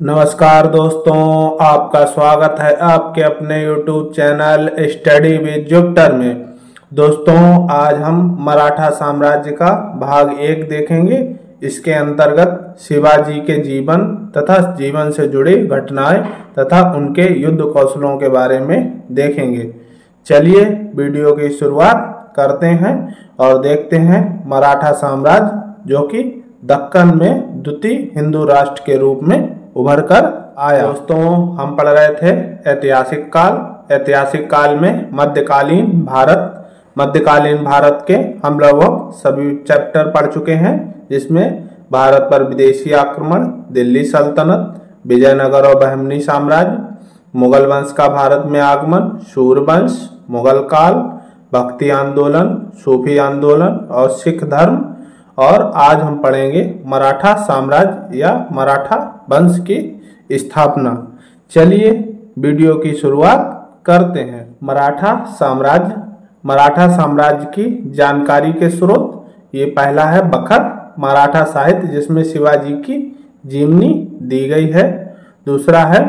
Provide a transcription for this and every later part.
नमस्कार दोस्तों, आपका स्वागत है आपके अपने YouTube channel study with Jupiter में। दोस्तों, आज हम मराठा साम्राज्य का भाग 1 देखेंगे। इसके अंतर्गत शिवाजी के जीवन तथा जीवन से जुड़ी घटनाएं तथा उनके युद्ध कौशलों के बारे में देखेंगे। चलिए वीडियो की शुरुआत करते हैं और देखते हैं मराठा साम्राज्य, जो कि दक्कन में द्वितीय हिंदू राष्ट्र के रूप में उभर कर आया। दोस्तों, हम पढ़ रहे थे ऐतिहासिक काल। ऐतिहासिक काल में मध्यकालीन भारत के हम लगभग सभी चैप्टर पढ़ चुके हैं, जिसमें भारत पर विदेशी आक्रमण, दिल्ली सल्तनत, विजयनगर और बहमनी साम्राज्य, मुगल वंश का भारत में आगमन, सूर्यवंश, मुगल काल, भक्ति आंदोलन, सूफी आंदोलन और सिख धर्म। और आज हम पढ़ेंगे मराठा साम्राज्य या मराठा वंश की स्थापना। चलिए वीडियो की शुरुआत करते हैं। मराठा साम्राज्य की जानकारी के स्रोत, ये पहला है बखर मराठा साहित्य, जिसमें शिवाजी की जीवनी दी गई है। दूसरा है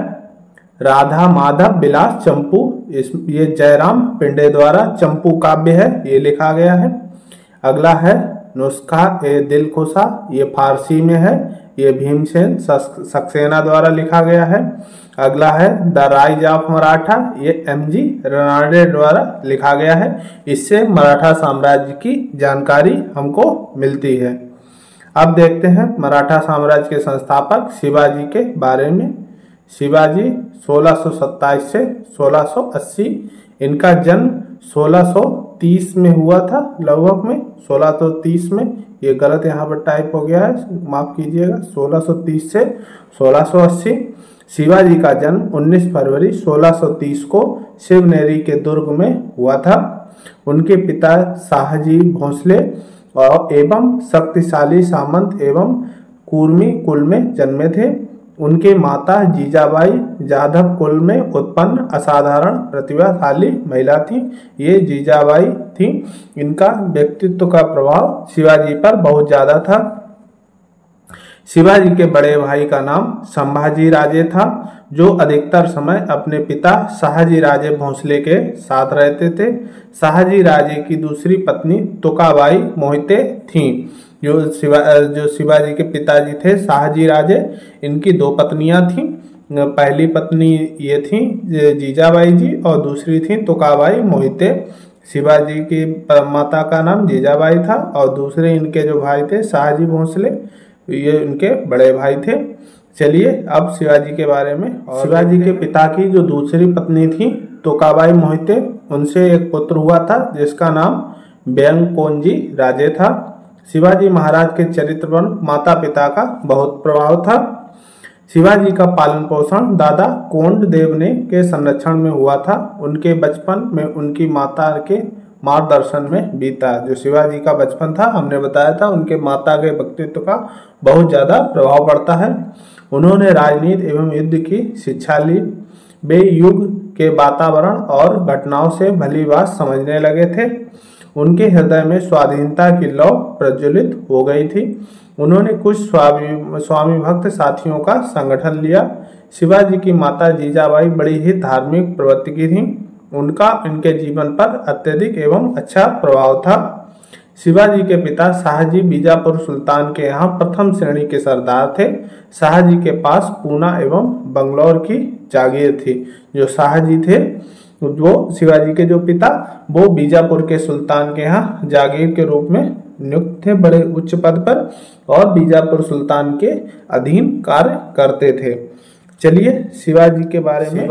राधा माधव विलास चंपू, ये जयराम पिंडे द्वारा चंपू काव्य है, ये लिखा गया है। अगला है नुस्खा ए दिलखुशा, ये फारसी में है, ये भीमसेन सक्सेना द्वारा लिखा गया है। अगला है द राइज ऑफ मराठा, ये एमजी रनाडे द्वारा लिखा गया है। इससे मराठा साम्राज्य की जानकारी हमको मिलती है। अब देखते हैं मराठा साम्राज्य के संस्थापक शिवाजी के बारे में। शिवाजी 1627 से 1680, इनका जन्म 1630 में हुआ था, लगभग में 1630 में। ये गलत यहाँ पर टाइप हो गया है, माफ कीजिएगा। 1630 से 1680। शिवाजी का जन्म 19 फरवरी 1630 को शिवनेरी के दुर्ग में हुआ था। उनके पिता शाहजी भोसले और एवं शक्तिशाली सामंत एवं कुर्मी कुल में जन्मे थे। उनकी माता जीजाबाई जाधव कुल में उत्पन्न असाधारण प्रतिभाशाली महिला थी। ये जीजाबाई थी। इनका व्यक्तित्व का प्रभाव शिवाजी पर बहुत ज्यादा था। शिवाजी के बड़े भाई का नाम संभाजी राजे था, जो अधिकतर समय अपने पिता शाहजी राजे भोसले के साथ रहते थे। शाहजी राजे की दूसरी पत्नी तुकाबाई मोहिते थीं। जो शिवाजी के पिताजी थे शाहजी राजे, इनकी 2 पत्नियां थीं। पहली पत्नी ये थी जीजाबाई जी और दूसरी थी तुकाबाई मोहिते। शिवाजी की माता का नाम जीजाबाई था और दूसरे इनके जो भाई थे शाहजी भोसले, ये इनके बड़े भाई थे। चलिए अब शिवाजी के बारे में। शिवाजी के पिता की जो दूसरी पत्नी थी तुकाबाई मोहिते, उनसे एक पुत्र हुआ था जिसका नाम व्यंकोजी राजे था। शिवाजी महाराज के चरित्र पर माता पिता का बहुत प्रभाव था। शिवाजी का पालन पोषण दादा कोंड देवने के संरक्षण में हुआ था। उनके बचपन में उनकी माता के मार्गदर्शन में बीता। जो शिवाजी का बचपन था, हमने बताया था, उनके माता के व्यक्तित्व का बहुत ज्यादा प्रभाव पड़ता है। उन्होंने राजनीति एवं युद्ध की शिक्षा ली। वे युग के वातावरण और घटनाओं से भलीभांति समझने लगे थे। उनके हृदय में स्वाधीनता की लौ प्रज्वलित हो गई थी। उन्होंने कुछ स्वामी भक्त साथियों का संगठन लिया। शिवाजी की माता जीजाबाई बड़ी ही धार्मिक प्रवृत्ति की थी। उनका इनके जीवन पर अत्यधिक एवं अच्छा प्रभाव था। शिवाजी के पिता शाहजी बीजापुर सुल्तान के यहाँ प्रथम श्रेणी के सरदार थे। शाहजी के पास पूना एवं बंगलौर की जागीर थी। जो शाहजी थे, वो शिवाजी के जो पिता, वो बीजापुर के सुल्तान के यहाँ जागीर के रूप में नियुक्त थे, बड़े उच्च पद पर, और बीजापुर सुल्तान के अधीन कार्य करते थे। चलिए शिवाजी के बारे में।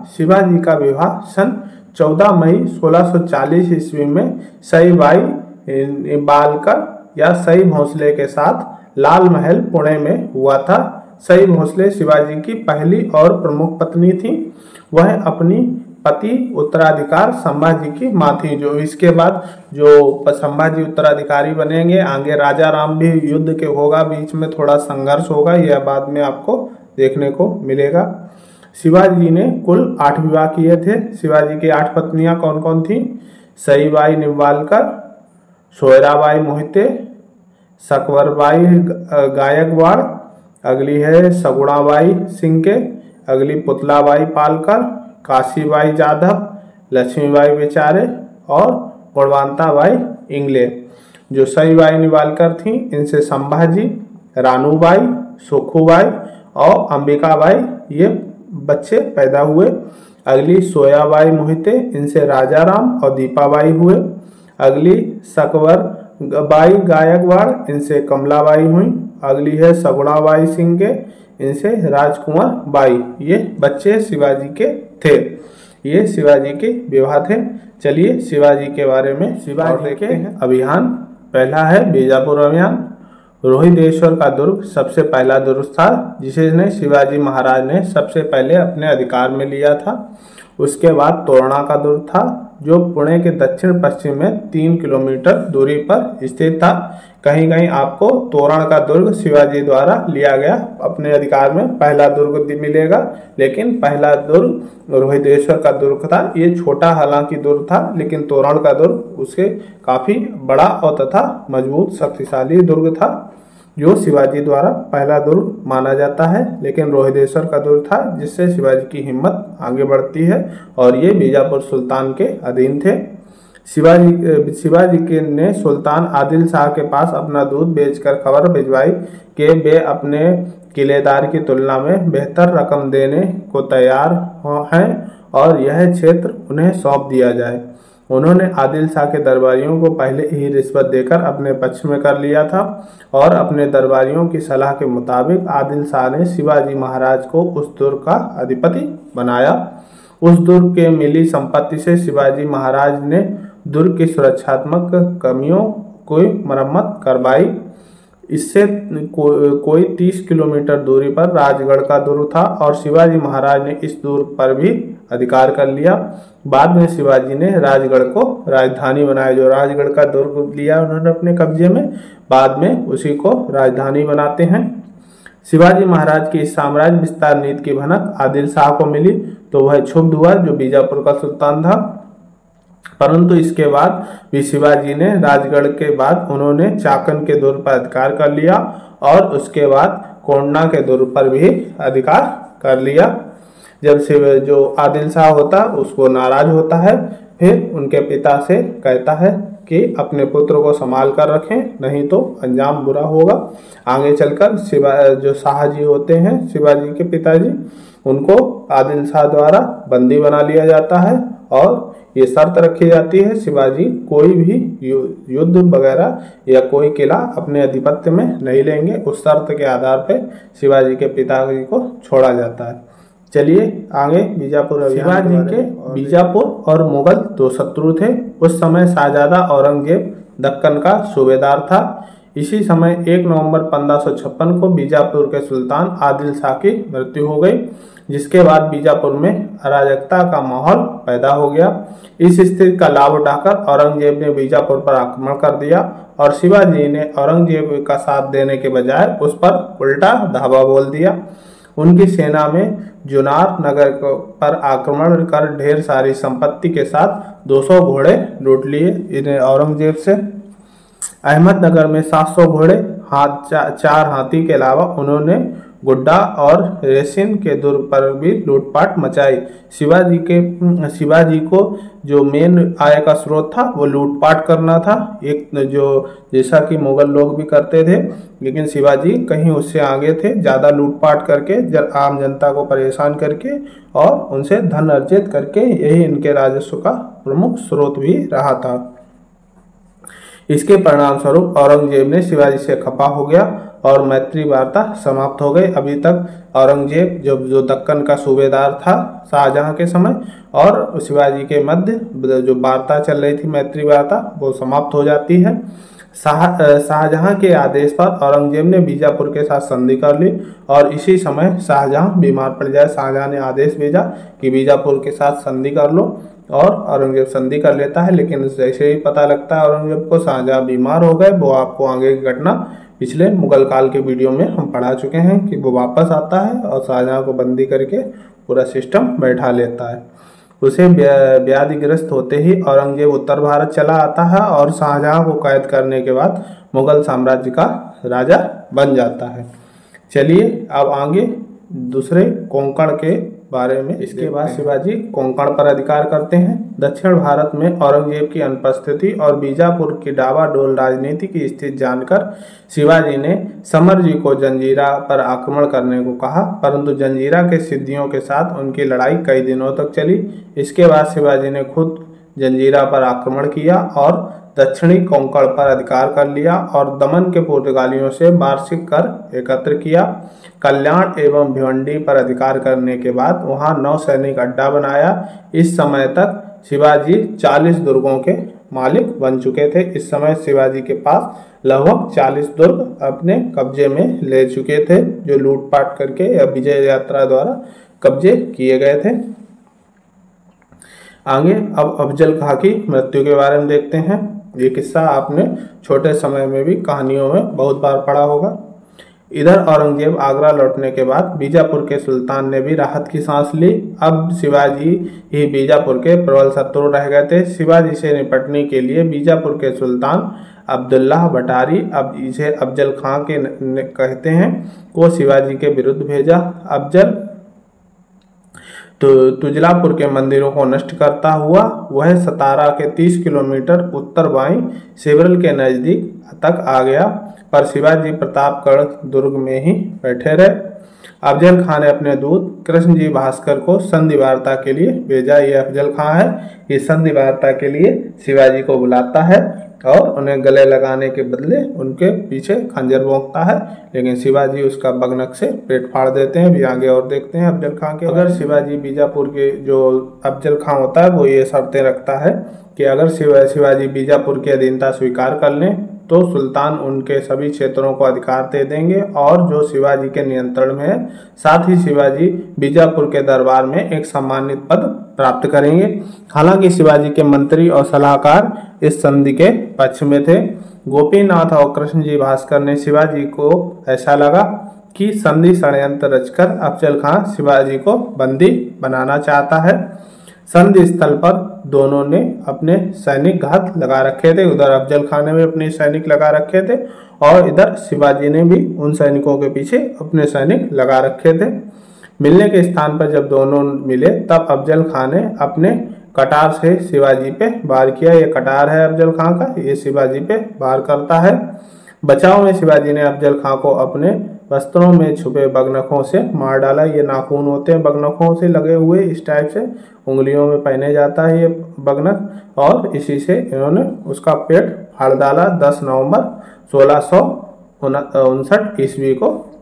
शिवाजी का विवाह सन 14 मई 1640 ईस्वी में सईबाई बालकर या सई भोसले के साथ लाल महल पुणे में हुआ था। सई भोसले शिवाजी की पहली और प्रमुख पत्नी थी। वह अपनी पति उत्तराधिकार संभाजी की मां थी। जो इसके बाद जो संभाजी उत्तराधिकारी बनेंगे, आगे राजा राम भी युद्ध के होगा, बीच में थोड़ा संघर्ष होगा, यह बाद में आपको देखने को मिलेगा। शिवाजी ने कुल 8 विवाह किए थे। शिवाजी की 8 पत्नियां कौन कौन थी? सईबाई निम्बालकर, सोयराबाई मोहिते, सकवरबाई गायकवाड़, अगली है सगुणाबाई सिंह अगली पुतलाबाई पालकर, काशीबाई जाधव, लक्ष्मीबाई बेचारे और गुणवंताबाई इंगले। जो सई बाई निवालकर थी इनसे संभाजी, रानूबाई, सुखूबाई और अंबिकाबाई ये बच्चे पैदा हुए। अगली सोयाबाई मोहिते इनसे राजाराम और दीपाबाई हुए। अगली सकवर बाई गायकवाड़ इनसे कमलाबाई हुई। अगली है सगुणाबाई सिंह इनसे राजकुमार बाई। ये बच्चे शिवाजी के थे। ये शिवाजी के विवाह थे। चलिए शिवाजी के बारे में शिवाजी के अभियान। पहला है बीजापुर अभियान। रोहितेश्वर का दुर्ग सबसे पहला दुर्ग था जिसे शिवाजी महाराज ने सबसे पहले अपने अधिकार में लिया था। उसके बाद तोरणा का दुर्ग था जो पुणे के दक्षिण पश्चिम में 3 किलोमीटर दूरी पर स्थित था। कहीं कहीं आपको तोरण का दुर्ग शिवाजी द्वारा लिया गया अपने अधिकार में पहला दुर्ग मिलेगा, लेकिन पहला दुर्ग रोहितेश्वर का दुर्ग था। ये छोटा हालांकि दुर्ग था, लेकिन तोरण का दुर्ग उससे काफी बड़ा और तथा मजबूत शक्तिशाली दुर्ग था जो शिवाजी द्वारा पहला दुर्ग माना जाता है। लेकिन रोहितेश्वर का दुर्ग था जिससे शिवाजी की हिम्मत आगे बढ़ती है और ये बीजापुर सुल्तान के अधीन थे। शिवाजी के ने सुल्तान आदिल शाह के पास अपना दूध बेचकर खबर भिजवाई कि वे अपने किलेदार की तुलना में बेहतर रकम देने को तैयार हैं और यह क्षेत्र उन्हें सौंप दिया जाए। उन्होंने आदिल शाह के दरबारियों को पहले ही रिश्वत देकर अपने पक्ष में कर लिया था और अपने दरबारियों की सलाह के मुताबिक आदिल शाह ने शिवाजी महाराज को उस दुर्ग का अधिपति बनाया। उस दुर्ग के मिली संपत्ति से शिवाजी महाराज ने दुर्ग की सुरक्षात्मक कमियों को मरम्मत करवाई। इससे कोई 30 किलोमीटर दूरी पर राजगढ़ का दुर्ग था और शिवाजी महाराज ने इस दुर्ग पर भी अधिकार कर लिया। बाद में शिवाजी ने राजगढ़ को राजधानी बनाया। जो राजगढ़ का दुर्ग लिया उन्होंने अपने कब्जे में, बाद में उसी को राजधानी बनाते हैं। शिवाजी महाराज की इस साम्राज्य विस्तार नीति की भनक आदिल शाह को मिली तो वह क्षुब्ध हुआ जो बीजापुर का सुल्तान था। परंतु इसके बाद भी शिवाजी ने राजगढ़ के बाद उन्होंने चाकन के दुर्ग पर अधिकार कर लिया और उसके बाद कोंडा के दुर्ग पर भी अधिकार कर लिया। जब से जो आदिल शाह होता उसको नाराज होता है, फिर उनके पिता से कहता है कि अपने पुत्र को संभाल कर रखें, नहीं तो अंजाम बुरा होगा। आगे चलकर जो शाहजी होते हैं शिवाजी के पिताजी, उनको आदिल शाह द्वारा बंदी बना लिया जाता है और ये शर्त रखी जाती है शिवाजी कोई भी युद्ध वगैरह या कोई किला अपने अधिपत्य में नहीं लेंगे। उस शर्त के आधार पर शिवाजी के पिताजी को छोड़ा जाता है। चलिए आगे बीजापुर। शिवाजी के बीजापुर और मुगल दो शत्रु थे। उस समय शाहजादा औरंगजेब दक्कन का सूबेदार था। इसी समय 1 नवंबर 1556 को बीजापुर के सुल्तान आदिल शाह की मृत्यु हो गई, जिसके बाद बीजापुर में अराजकता का माहौल पैदा हो गया। इस स्थिति का लाभ उठाकर औरंगजेब ने बीजापुर पर आक्रमण कर दिया और शिवाजी ने औरंगजेब का साथ देने के बजाय उस पर उल्टा धावा बोल दिया। उनकी सेना में जुनार नगर पर आक्रमण कर ढेर सारी संपत्ति के साथ 200 घोड़े लूट लिए इन्हें औरंगजेब से। अहमदनगर में 700 घोड़े, 4 हाथी के अलावा उन्होंने गुड्डा और रेसिन के दुर्ग पर भी लूटपाट मचाई। शिवाजी को जो मेन आय का स्रोत था वो लूटपाट करना था, एक जो जैसा कि मुगल लोग भी करते थे, लेकिन शिवाजी कहीं उससे आगे थे, ज़्यादा लूटपाट करके आम जनता को परेशान करके और उनसे धन अर्जित करके, यही इनके राजस्व का प्रमुख स्रोत भी रहा था। इसके परिणाम स्वरूप औरंगजेब ने शिवाजी से खफा हो गया और मैत्री वार्ता समाप्त हो गई। अभी तक औरंगजेब जो दक्कन का सूबेदार था शाहजहां के समय और शिवाजी के मध्य जो वार्ता चल रही थी मैत्री वार्ता, वो समाप्त हो जाती है। शाहजहां के आदेश पर औरंगजेब ने बीजापुर के साथ संधि कर ली और इसी समय शाहजहां बीमार पड़ जाए। शाहजहां ने आदेश भेजा कि बीजापुर के साथ संधि कर लो और औरंगजेब संधि कर लेता है, लेकिन जैसे ही पता लगता है औरंगजेब को शाहजहां बीमार हो गए, वो आपको आगे की घटना पिछले मुगल काल के वीडियो में हम पढ़ा चुके हैं कि वो वापस आता है और शाहजहां को बंदी करके पूरा सिस्टम बैठा लेता है। उसे व्याधिग्रस्त होते ही औरंगजेब उत्तर भारत चला आता है और शाहजहां को कैद करने के बाद मुगल साम्राज्य का राजा बन जाता है। चलिए अब आगे दूसरे कोंकण के बारे में। इसके बाद शिवाजी कोंकण पर अधिकार करते हैं। दक्षिण भारत में औरंगजेब की अनुपस्थिति और बीजापुर की डावाडोल राजनीति की स्थिति जानकर शिवाजी ने समर जी को जंजीरा पर आक्रमण करने को कहा, परंतु जंजीरा के सिद्धियों के साथ उनकी लड़ाई कई दिनों तक चली। इसके बाद शिवाजी ने खुद जंजीरा पर आक्रमण किया और दक्षिणी कोंकण पर अधिकार कर लिया और दमन के पुर्तगालियों से वार्षिक कर एकत्र किया। कल्याण एवं भिवंडी पर अधिकार करने के बाद वहां नौसैनिक अड्डा बनाया। इस समय तक शिवाजी 40 दुर्गों के मालिक बन चुके थे। इस समय शिवाजी के पास लगभग 40 दुर्ग अपने कब्जे में ले चुके थे, जो लूटपाट करके या विजय यात्रा द्वारा कब्जे किए गए थे। आगे अब अफजल खां की मृत्यु के बारे में देखते हैं। ये किस्सा आपने छोटे समय में भी कहानियों में बहुत बार पढ़ा होगा। इधर औरंगजेब आगरा लौटने के बाद बीजापुर के सुल्तान ने भी राहत की सांस ली। अब शिवाजी ही बीजापुर के प्रबल शत्रु रह गए थे। शिवाजी से निपटने के लिए बीजापुर के सुल्तान अब्दुल्लाह भटारी, अब इसे अफजल खां के कहते हैं, को शिवाजी के विरुद्ध भेजा। अफजल तो तुजलापुर के मंदिरों को नष्ट करता हुआ वह सतारा के 30 किलोमीटर उत्तर बाई सेवरल के नजदीक तक आ गया, पर शिवाजी प्रतापगढ़ दुर्ग में ही बैठे रहे। अफजल खां ने अपने दूत कृष्णजी भास्कर को संधि वार्ता के लिए भेजा। ये अफजल खां है, ये संधि वार्ता के लिए शिवाजी को बुलाता है और उन्हें गले लगाने के बदले उनके पीछे खंजर भोंकता है, लेकिन शिवाजी उसका बगनक से पेट फाड़ देते हैं। भी आगे और देखते हैं अफजल खां के। अगर शिवाजी बीजापुर के जो अफजल खां होता है वो ये शर्तें रखता है कि अगर शिवाजी बीजापुर की अधीनता स्वीकार कर लें तो सुल्तान उनके सभी क्षेत्रों को अधिकार दे देंगे और जो शिवाजी के नियंत्रण में है। साथ ही शिवाजी बीजापुर के दरबार में एक सम्मानित पद प्राप्त करेंगे। हालांकि शिवाजी के मंत्री और सलाहकार इस संधि के पक्ष में थे। गोपीनाथ और कृष्णजी भास्कर ने शिवाजी को ऐसा लगा कि संधि षड्यंत्र रचकर अफजल खां शिवाजी को बंदी बनाना चाहता है। संधि स्थल पर दोनों ने अपने सैनिक घात लगा रखे थे। उधर अफजल खां ने भी अपने सैनिक लगा रखे थे और इधर शिवाजी ने भी उन सैनिकों के पीछे अपने सैनिक लगा रखे थे। मिलने के स्थान पर जब दोनों मिले तब अफजल खां ने अपने कटार से शिवाजी पे वार किया। ये कटार है अफजल खां का, ये शिवाजी पे वार करता है। बचाव में शिवाजी ने अफजल खां को अपने वस्त्रों में छुपे बगनखों से मार डाला। ये नाखून होते हैं बगनखों से लगे हुए, इस टाइप से उंगलियों में पहने जाता है ये बगनख, और इसी से इन्होंने उसका पेट फाड़ डाला 10 नवंबर 1659 ईस्वी को।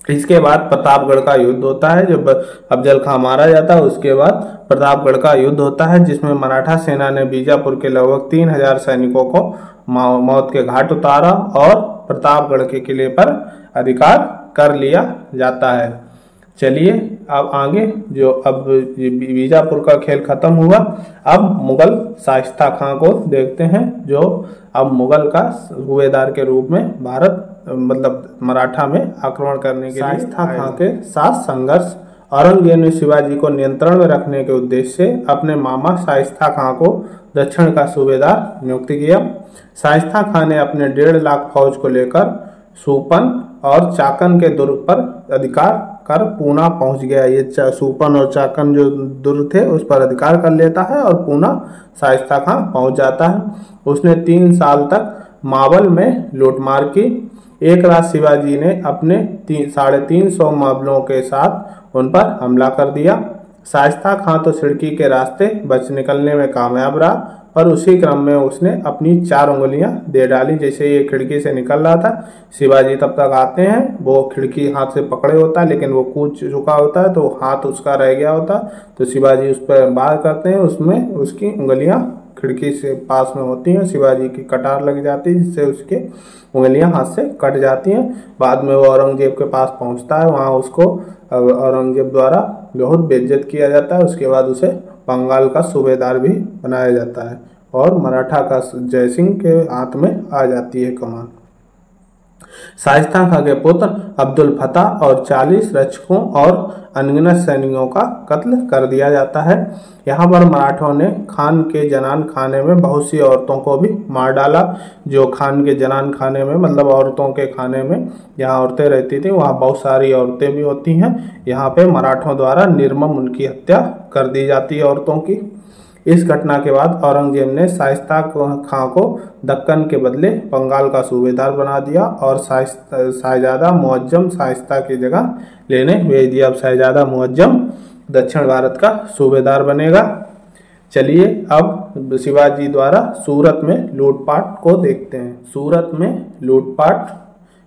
इसके बाद प्रतापगढ़ का युद्ध होता है। जब अफजल खां मारा जाता है उसके बाद प्रतापगढ़ का युद्ध होता है, जिसमें मराठा सेना ने बीजापुर के लगभग 3000 सैनिकों को मौत के घाट उतारा और प्रतापगढ़ के किले पर अधिकार कर लिया जाता है। चलिए अब आगे जो अब बीजापुर का खेल खत्म हुआ, अब मुगल शाइस्ता खां को देखते हैं, जो अब मुगल का सूबेदार के रूप में भारत मतलब मराठा में आक्रमण करने के लिए शाइस्ता खां के साथ संघर्ष। औरंगजेब ने शिवाजी को नियंत्रण में रखने के उद्देश्य से अपने मामा शाइस्ता खां को दक्षिण का सूबेदार नियुक्त किया। शाइस्ता खां ने अपने 1.5 लाख फौज को लेकर सूपन और चाकन के दुर्ग पर अधिकार कर पूना पहुंच गया। ये सूपन और चाकन जो दुर्ग थे उस पर अधिकार कर लेता है और पूना शाइस्ता खां पहुंच जाता है। उसने 3 साल तक मावल में लूटमार की। एक रात शिवाजी ने अपने 350 मावलों के साथ उन पर हमला कर दिया। शाइस्ता खां तो खिड़की के रास्ते बच निकलने में कामयाब रहा, पर उसी क्रम में उसने अपनी 4 उंगलियां दे डाली। जैसे ये खिड़की से निकल रहा था, शिवाजी तब तक आते हैं, वो खिड़की हाथ से पकड़े होता है लेकिन वो कूद चुका होता है तो हाथ उसका रह गया होता, तो शिवाजी उस पर वार करते हैं, उसमें उसकी उंगलियां खिड़की से पास में होती हैं, शिवाजी की कटार लग जाती है जिससे उसके उंगलियां हाथ से कट जाती हैं। बाद में वो औरंगजेब के पास पहुंचता है, वहां उसको औरंगजेब द्वारा बहुत बेइज्जत किया जाता है। उसके बाद उसे बंगाल का सूबेदार भी बनाया जाता है और मराठा का जयसिंह के हाथ में आ जाती है कमान। शाइस्ता खां के पुत्र अब्दुल फतह और 40 रक्षकों और अनगिनत सैनिकों का कत्ल कर दिया जाता है। यहाँ पर मराठों ने खान के जनान खाने में बहुत सी औरतों को भी मार डाला। जो खान के जनान खाने में मतलब औरतों के खाने में जहाँ औरतें रहती थी वहाँ बहुत सारी औरतें भी होती हैं। यहाँ पे मराठों द्वारा निर्मम उनकी हत्या कर दी जाती है औरतों की। इस घटना के बाद औरंगजेब ने शाइस्ता खां को दक्कन के बदले बंगाल का सूबेदार बना दिया और शाहजादा मुअज्जम शाइस्ता की जगह लेने भेज दिया। अब शाहजादा मुअज्जम दक्षिण भारत का सूबेदार बनेगा। चलिए अब शिवाजी द्वारा सूरत में लूटपाट को देखते हैं। सूरत में लूटपाट।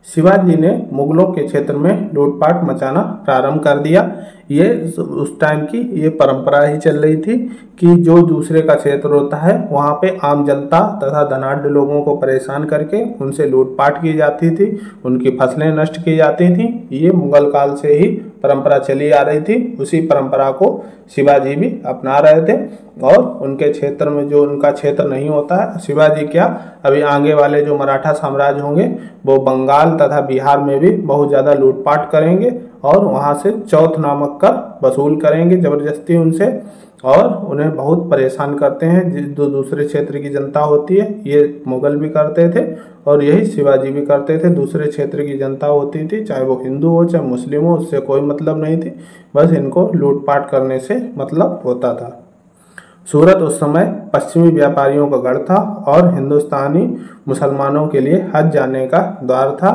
शिवाजी ने मुगलों के क्षेत्र में लूटपाट मचाना प्रारंभ कर दिया। ये उस टाइम की ये परंपरा ही चल रही थी कि जो दूसरे का क्षेत्र होता है वहाँ पे आम जनता तथा धनाढ्य लोगों को परेशान करके उनसे लूटपाट की जाती थी, उनकी फसलें नष्ट की जाती थी। ये मुगल काल से ही परंपरा चली आ रही थी। उसी परंपरा को शिवाजी भी अपना रहे थे और उनके क्षेत्र में जो उनका क्षेत्र नहीं होता है, शिवाजी क्या अभी आगे वाले जो मराठा साम्राज्य होंगे वो बंगाल तथा बिहार में भी बहुत ज़्यादा लूटपाट करेंगे और वहाँ से चौथ नामक कर वसूल करेंगे ज़बरदस्ती उनसे और उन्हें बहुत परेशान करते हैं। जो दूसरे क्षेत्र की जनता होती है ये मुगल भी करते थे और यही शिवाजी भी करते थे। दूसरे क्षेत्र की जनता होती थी, चाहे वो हिंदू हो चाहे मुस्लिम हो, उससे कोई मतलब नहीं थी, बस इनको लूटपाट करने से मतलब होता था। सूरत उस समय पश्चिमी व्यापारियों का गढ़ था और हिंदुस्तानी मुसलमानों के लिए हज जाने का द्वार था।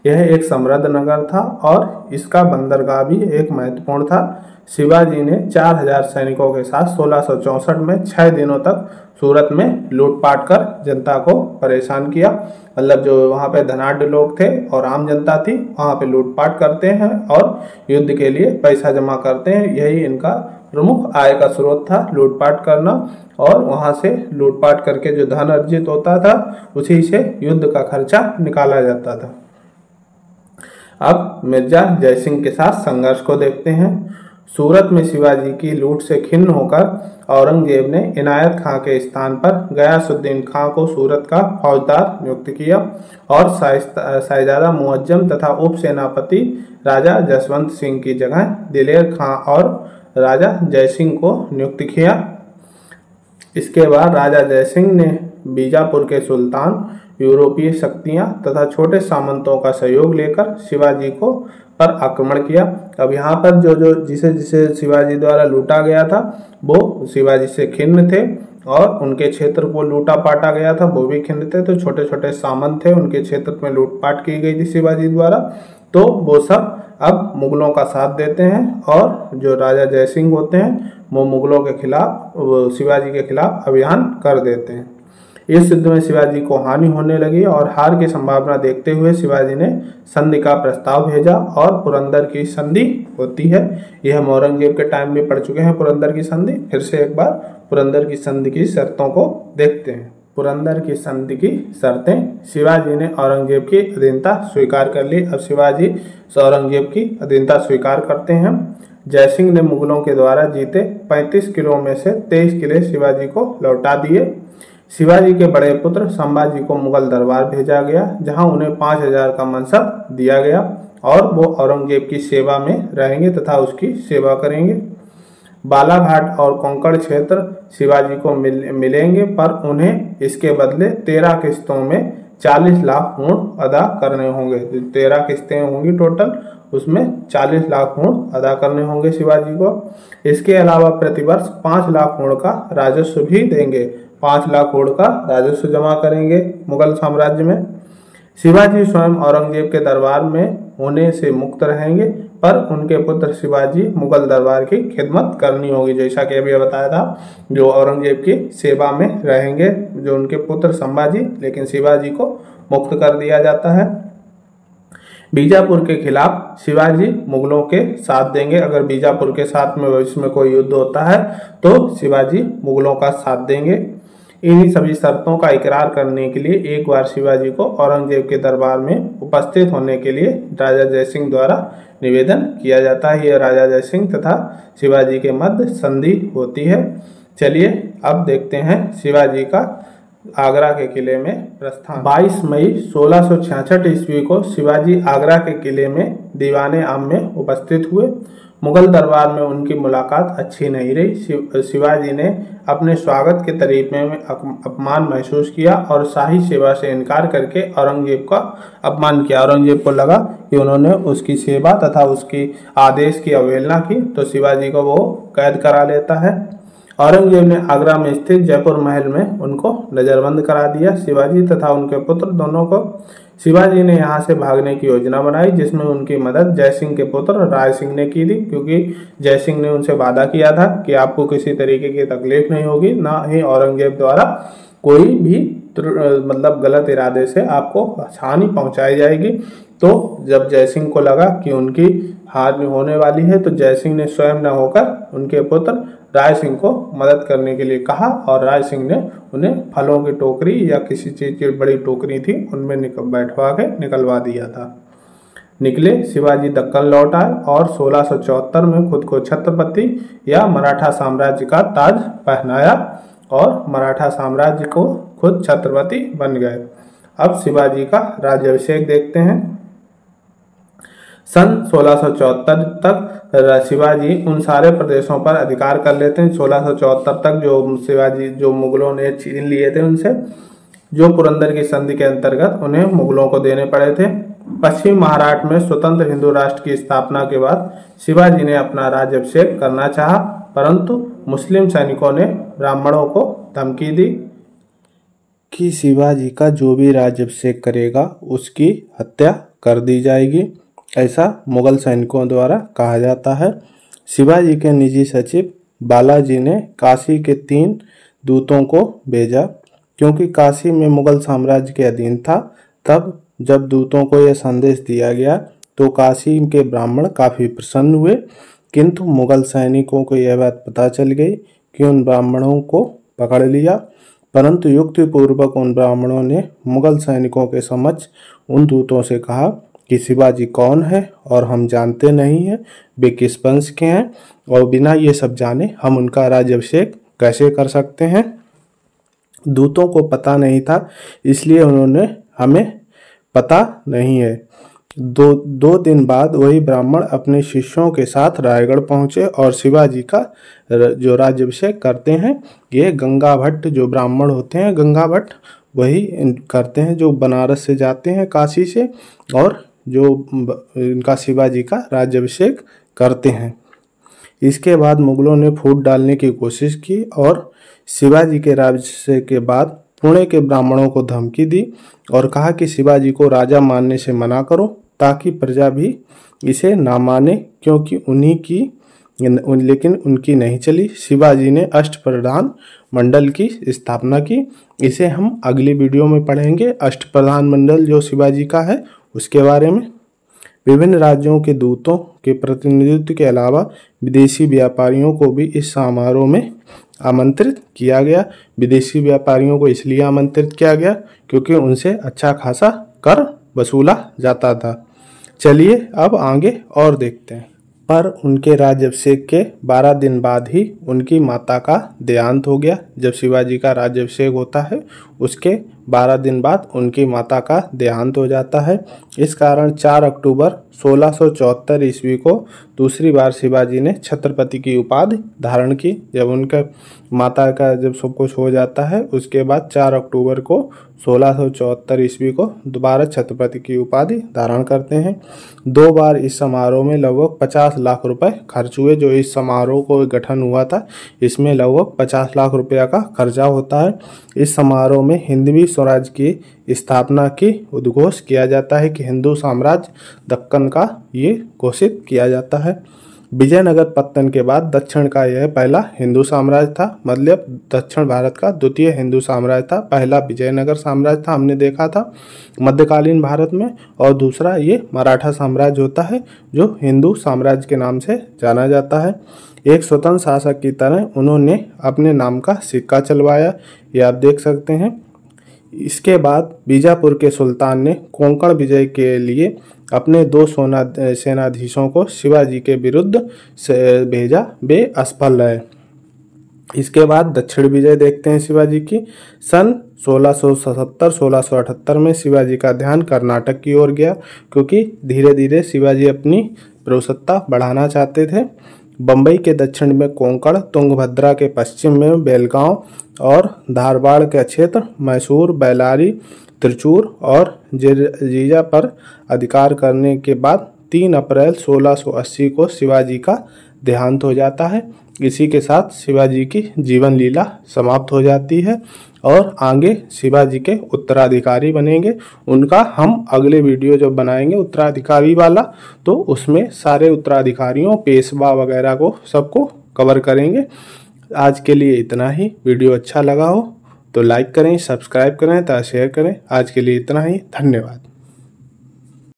यह एक समृद्ध नगर था और इसका बंदरगाह भी एक महत्वपूर्ण था। शिवाजी ने 4000 सैनिकों के साथ 1664 में 6 दिनों तक सूरत में लूटपाट कर जनता को परेशान किया। मतलब जो वहाँ पे धनाढ्य लोग थे और आम जनता थी वहाँ पे लूटपाट करते हैं और युद्ध के लिए पैसा जमा करते हैं। यही इनका प्रमुख आय का स्रोत था, लूटपाट करना। और वहाँ से लूटपाट करके जो धन अर्जित होता था उसी से युद्ध का खर्चा निकाला जाता था। अब मिर्जा जयसिंह के साथ संघर्ष को देखते हैं। सूरत में शिवाजी की लूट से खिन्न होकर औरंगजेब ने इनायत खां के स्थान पर गयासुद्दीन खां को सूरत का फौजदार नियुक्त किया और शाहजादा मुअज्जम तथा उप सेनापति राजा जसवंत सिंह की जगह दिलेर खां और राजा जयसिंह को नियुक्त किया। इसके बाद राजा जयसिंह ने बीजापुर के सुल्तान, यूरोपीय शक्तियां तथा छोटे सामंतों का सहयोग लेकर शिवाजी को पर आक्रमण किया। अब यहाँ पर जिसे शिवाजी द्वारा लूटा गया था वो शिवाजी से खिन्न थे और उनके क्षेत्र को लूटा पाटा गया था, वो भी खिन्न थे। तो छोटे छोटे सामंत थे, उनके क्षेत्र में लूटपाट की गई थी शिवाजी द्वारा, तो वो सब अब मुगलों का साथ देते हैं और जो राजा जयसिंह होते हैं वो मुगलों के खिलाफ, शिवाजी के खिलाफ अभियान कर देते हैं। इस युद्ध में शिवाजी को हानि होने लगी और हार की संभावना देखते हुए शिवाजी ने संधि का प्रस्ताव भेजा और पुरंदर की संधि होती है। यह हम औरंगजेब के टाइम में पढ़ चुके हैं पुरंदर की संधि। फिर से एक बार पुरंदर की संधि की शर्तों को देखते हैं। पुरंदर की संधि की शर्तें। शिवाजी ने औरंगजेब की अधीनता स्वीकार कर ली। अब शिवाजी औरंगजेब की अधीनता स्वीकार करते हैं। जयसिंह ने मुगलों के द्वारा जीते 35 किलों में से 23 किले शिवाजी को लौटा दिए। शिवाजी के बड़े पुत्र संभाजी को मुगल दरबार भेजा गया जहां उन्हें 5000 का मनसब दिया गया और वो औरंगजेब की सेवा में रहेंगे तथा उसकी सेवा करेंगे। बालाघाट और कोंकण क्षेत्र शिवाजी को मिलेंगे पर उन्हें इसके बदले 13 किस्तों में 40 लाख ऊँट अदा करने होंगे। 13 किस्तें होंगी टोटल, उसमें 40 लाख ऊँट अदा करने होंगे शिवाजी को। इसके अलावा प्रतिवर्ष 5 लाख ऊँट का राजस्व भी देंगे। 5 लाख ऊँट का राजस्व जमा करेंगे मुगल साम्राज्य में। शिवाजी स्वयं औरंगजेब के दरबार में होने से मुक्त रहेंगे पर उनके पुत्र शिवाजी मुगल दरबार की खिदमत करनी होगी। जैसा कि अभी बताया था, जो औरंगजेब की सेवा में रहेंगे जो उनके पुत्र संभाजी, लेकिन शिवाजी को मुक्त कर दिया जाता है। बीजापुर के खिलाफ शिवाजी मुगलों के साथ देंगे। अगर बीजापुर के साथ में भविष्य में कोई युद्ध होता है तो शिवाजी मुगलों का साथ देंगे। इन्हीं सभी शर्तों का इकरार करने के लिए एक बार शिवाजी को औरंगजेब के दरबार में उपस्थित होने के लिए राजा जयसिंह द्वारा निवेदन किया जाता है। यह राजा जयसिंह तथा शिवाजी के मध्य संधि होती है। चलिए अब देखते हैं शिवाजी का आगरा के किले में प्रस्थान। 22 मई 1666 ईस्वी को शिवाजी आगरा के किले में दीवाने आम में उपस्थित हुए। मुगल दरबार में उनकी मुलाकात अच्छी नहीं रही। शिवाजी ने अपने स्वागत के तरीके में अपमान महसूस किया और शाही सेवा से इनकार करके औरंगजेब का अपमान किया। औरंगजेब को लगा कि उन्होंने उसकी सेवा तथा उसकी आदेश की अवहेलना की, तो शिवाजी को वो कैद करा लेता है। औरंगजेब ने आगरा में स्थित जयपुर महल में उनको नजरबंद करा दिया। शिवाजी तथा उनके पुत्र दोनों को शिवाजी ने यहाँ से भागने की योजना बनाई, जिसमें उनकी मदद जयसिंह के पुत्र राय सिंह ने की थी, क्योंकि जयसिंह ने उनसे वादा किया था कि आपको किसी तरीके की तकलीफ नहीं होगी, ना ही औरंगजेब द्वारा कोई भी मतलब गलत इरादे से आपको हानि पहुंचाई जाएगी। तो जब जयसिंह को लगा कि उनकी हानि होने वाली है, तो जयसिंह ने स्वयं न होकर उनके पुत्र राय सिंह को मदद करने के लिए कहा और राय सिंह ने उन्हें फलों की टोकरी या किसी चीज़ की बड़ी टोकरी थी उनमें बैठवा के निकलवा दिया था। निकले शिवाजी दक्कन लौट आए और 1674 में खुद को छत्रपति या मराठा साम्राज्य का ताज पहनाया और मराठा साम्राज्य को खुद छत्रपति बन गए। अब शिवाजी का राज्याभिषेक देखते हैं। सन 1674 तक शिवाजी उन सारे प्रदेशों पर अधिकार कर लेते हैं 1674 तक जो मुगलों ने छीन लिए थे उनसे, जो पुरंदर की संधि के अंतर्गत उन्हें मुगलों को देने पड़े थे। पश्चिम महाराष्ट्र में स्वतंत्र हिंदू राष्ट्र की स्थापना के बाद शिवाजी ने अपना राज्याभिषेक करना चाहा, परंतु मुस्लिम सैनिकों ने ब्राह्मणों को धमकी दी कि शिवाजी का जो भी राज्याभिषेक करेगा उसकी हत्या कर दी जाएगी। ऐसा मुगल सैनिकों द्वारा कहा जाता है। शिवाजी के निजी सचिव बालाजी ने काशी के 3 दूतों को भेजा, क्योंकि काशी में मुगल साम्राज्य के अधीन था। तब जब दूतों को यह संदेश दिया गया तो काशी के ब्राह्मण काफ़ी प्रसन्न हुए, किंतु मुगल सैनिकों को यह बात पता चल गई कि उन ब्राह्मणों को पकड़ लिया। परंतु युक्तिपूर्वक उन ब्राह्मणों ने मुगल सैनिकों के समक्ष उन दूतों से कहा कि शिवाजी कौन है और हम जानते नहीं हैं, वे किस वंश के हैं, और बिना ये सब जाने हम उनका राज्याभिषेक कैसे कर सकते हैं। दूतों को पता नहीं था, इसलिए उन्होंने हमें पता नहीं है। दो दिन बाद वही ब्राह्मण अपने शिष्यों के साथ रायगढ़ पहुंचे और शिवाजी का जो राज्याभिषेक करते हैं, ये गंगा भट्ट जो ब्राह्मण होते हैं, गंगा भट्ट वही करते हैं, जो बनारस से जाते हैं काशी से, और जो इनका शिवाजी का राज्याभिषेक करते हैं। इसके बाद मुगलों ने फूट डालने की कोशिश की और शिवाजी के राज्याभिषेक के बाद पुणे के ब्राह्मणों को धमकी दी और कहा कि शिवाजी को राजा मानने से मना करो, ताकि प्रजा भी इसे ना माने, क्योंकि उन्हीं की लेकिन उनकी नहीं चली। शिवाजी ने अष्टप्रधान मंडल की स्थापना की। इसे हम अगली वीडियो में पढ़ेंगे, अष्टप्रधान मंडल जो शिवाजी का है उसके बारे में। विभिन्न राज्यों के दूतों के प्रतिनिधित्व के अलावा विदेशी व्यापारियों को भी इस समारोह में आमंत्रित किया गया। विदेशी व्यापारियों को इसलिए आमंत्रित किया गया क्योंकि उनसे अच्छा खासा कर वसूला जाता था। चलिए अब आगे और देखते हैं। पर उनके राज्याभिषेक के 12 दिन बाद ही उनकी माता का देहांत हो गया। जब शिवाजी का राज्याभिषेक होता है उसके 12 दिन बाद उनकी माता का देहांत हो जाता है। इस कारण 4 अक्टूबर 1674 ईस्वी को दूसरी बार शिवाजी ने छत्रपति की उपाधि धारण की। जब उनका माता का जब सब कुछ हो जाता है उसके बाद 4 अक्टूबर को 1674 ईस्वी को दोबारा छत्रपति की उपाधि धारण करते हैं। 2 बार इस समारोह में लगभग 50 लाख रुपए खर्च हुए। जो इस समारोह को गठन हुआ था इसमें लगभग 50 लाख रुपया का खर्चा होता है। इस समारोह में हिंदवी स्वराज की स्थापना की उद्घोष किया जाता है कि हिंदू साम्राज्य दक्कन का ये घोषित किया जाता है। विजयनगर पत्तन के बाद दक्षिण का यह पहला हिंदू साम्राज्य था, मतलब दक्षिण भारत का द्वितीय हिंदू साम्राज्य था। पहला विजयनगर साम्राज्य था, हमने देखा था मध्यकालीन भारत में, और दूसरा ये मराठा साम्राज्य होता है जो हिंदू साम्राज्य के नाम से जाना जाता है। एक स्वतंत्र शासक की तरह उन्होंने अपने नाम का सिक्का चलवाया, ये आप देख सकते हैं। इसके बाद बीजापुर के सुल्तान ने कोंकण विजय के लिए अपने 2 सेनाधीशों को शिवाजी के विरुद्ध भेजा, वे असफल रहे। इसके बाद दक्षिण विजय देखते हैं शिवाजी की। सन 1677-1678 में शिवाजी का ध्यान कर्नाटक की ओर गया, क्योंकि धीरे धीरे शिवाजी अपनी प्रभुसत्ता बढ़ाना चाहते थे। बम्बई के दक्षिण में कोंकण, तुंगभद्रा के पश्चिम में बेलगांव और धारवाड़ के क्षेत्र मैसूर, बेल्लारी, त्रिचूर और जीजा पर अधिकार करने के बाद 3 अप्रैल 1680 को शिवाजी का देहांत हो जाता है। इसी के साथ शिवाजी की जीवन लीला समाप्त हो जाती है और आगे शिवाजी के उत्तराधिकारी बनेंगे। उनका हम अगले वीडियो जब बनाएंगे उत्तराधिकारी वाला, तो उसमें सारे उत्तराधिकारियों, पेशवा वगैरह को सबको कवर करेंगे। आज के लिए इतना ही। वीडियो अच्छा लगा हो तो लाइक करें, सब्सक्राइब करें तथा शेयर करें। आज के लिए इतना ही। धन्यवाद।